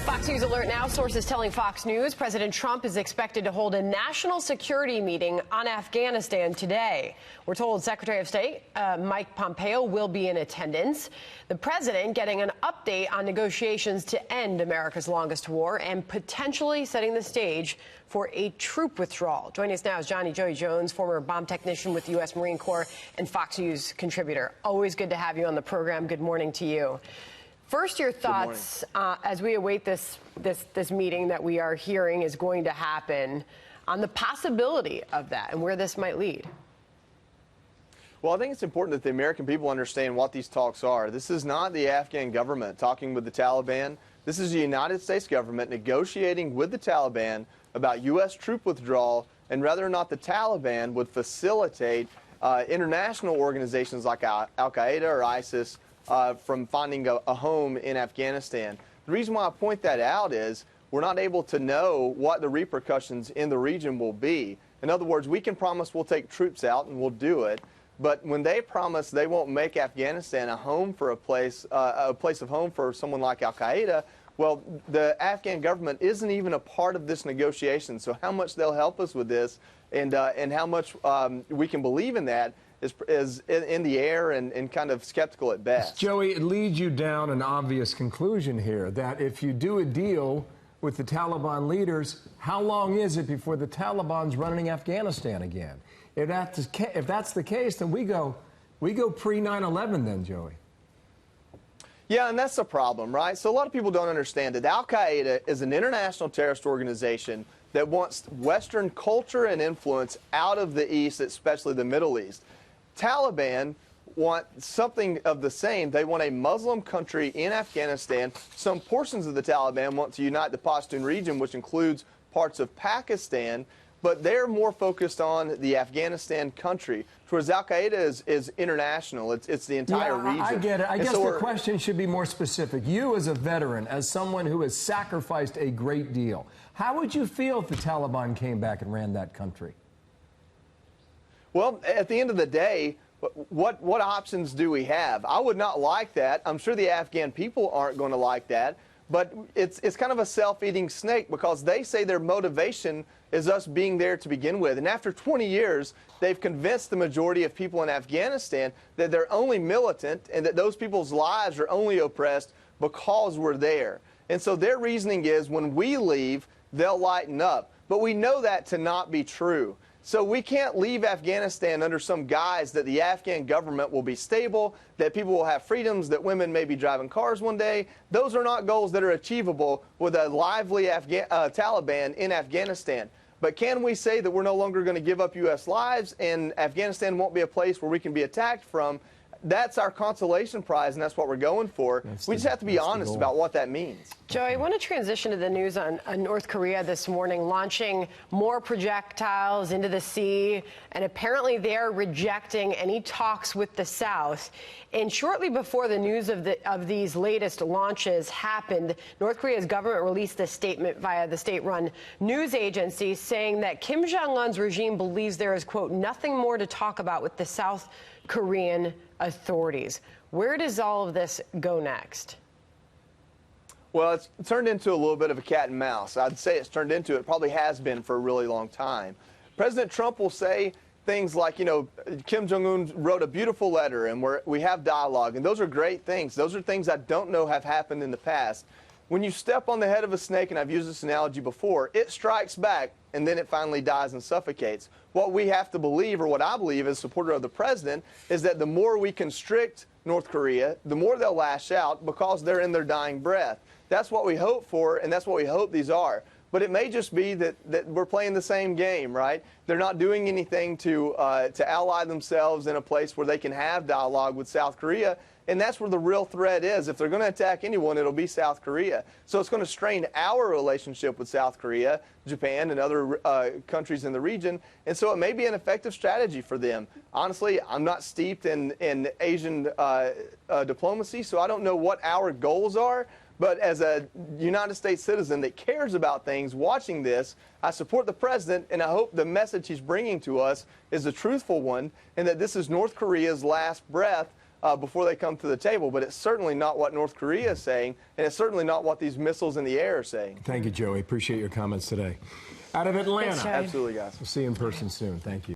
Fox News Alert now. Sources telling Fox News President Trump is expected to hold a national security meeting on Afghanistan today. We're told Secretary of State Mike Pompeo will be in attendance. The president getting an update on negotiations to end America's longest war and potentially setting the stage for a troop withdrawal. Joining us now is Joey Jones, former bomb technician with the U.S. Marine Corps and Fox News contributor. Always good to have you on the program. Good morning to you. First, your thoughts as we await this meeting that we are hearing is going to happen on the possibility of that and where this might lead. Well, I think it's important that the American people understand what these talks are. This is not the Afghan government talking with the Taliban. This is the United States government negotiating with the Taliban about U.S. troop withdrawal and whether or not the Taliban would facilitate international organizations like Al-Qaeda or ISIS from finding a home in Afghanistan. The reason why I point that out is we're not able to know what the repercussions in the region will be. In other words, we can promise we'll take troops out and we'll do it, but when they promise they won't make Afghanistan a home for a place of home for someone like Al-Qaeda, well, the Afghan government isn't even a part of this negotiation. So how much they'll help us with this and how much we can believe in that is in the air and kind of skeptical at best. Joey, it leads you down an obvious conclusion here, that if you do a deal with the Taliban leaders, how long is it before the Taliban's running Afghanistan again? If that's the case, then we go pre-9/11 then, Joey. Yeah, and that's the problem, right? So a lot of people don't understand that Al-Qaeda is an international terrorist organization that wants Western culture and influence out of the East, especially the Middle East. Taliban want something of the same. They want a Muslim country in Afghanistan. Some portions of the Taliban want to unite the Pashtun region, which includes parts of Pakistan, but they're more focused on the Afghanistan country, whereas Al-Qaeda is international. It's the entire region. I get it. I guess the question should be more specific. You as a veteran, as someone who has sacrificed a great deal, how would you feel if the Taliban came back and ran that country? Well, at the end of the day, what options do we have? I would not like that. I'm sure the Afghan people aren't going to like that. But it's kind of a self-eating snake because they say their motivation is us being there to begin with. And after 20 years, they've convinced the majority of people in Afghanistan that they're only militant and that those people's lives are only oppressed because we're there. And so their reasoning is when we leave, they'll lighten up. But we know that to not be true. So we can't leave Afghanistan under some guise that the Afghan government will be stable, that people will have freedoms, that women may be driving cars one day. Those are not goals that are achievable with a lively Taliban in Afghanistan. But can we say that we're no longer going to give up U.S. lives and Afghanistan won't be a place where we can be attacked from? That's our consolation prize, and that's what we're going for. We just have to be honest about what that means. Joey, I want to transition to the news on North Korea this morning, launching more projectiles into the sea, and apparently they're rejecting any talks with the South. And shortly before the news of these latest launches happened, North Korea's government released a statement via the state-run news agency saying that Kim Jong-un's regime believes there is, quote, nothing more to talk about with the South Korean authorities. Where does all of this go next? Well, it's turned into a little bit of a cat and mouse. I'd say it's turned into, it probably has been for a really long time. President Trump will say things like, you know, Kim Jong-un wrote a beautiful letter and we have dialogue, and those are great things. Those are things I don't know have happened in the past. When you step on the head of a snake, and I've used this analogy before, it strikes back and then it finally dies and suffocates. What we have to believe, or what I believe as a supporter of the president, is that the more we constrict North Korea, the more they'll lash out because they're in their dying breath. That's what we hope for, and that's what we hope these are. But it may just be that we're playing the same game, right? They're not doing anything to ally themselves in a place where they can have dialogue with South Korea. And that's where the real threat is. If they're going to attack anyone, it'll be South Korea. So it's going to strain our relationship with South Korea, Japan, and other countries in the region. And so it may be an effective strategy for them. Honestly, I'm not steeped in Asian diplomacy, so I don't know what our goals are. But as a United States citizen that cares about things watching this, I support the president, and I hope the message he's bringing to us is a truthful one, and that this is North Korea's last breath before they come to the table. But it's certainly not what North Korea is saying, and it's certainly not what these missiles in the air are saying. Thank you, Joey. Appreciate your comments today. Out of Atlanta. Thanks, Joey. Absolutely, guys. We'll see you in person soon. Thank you.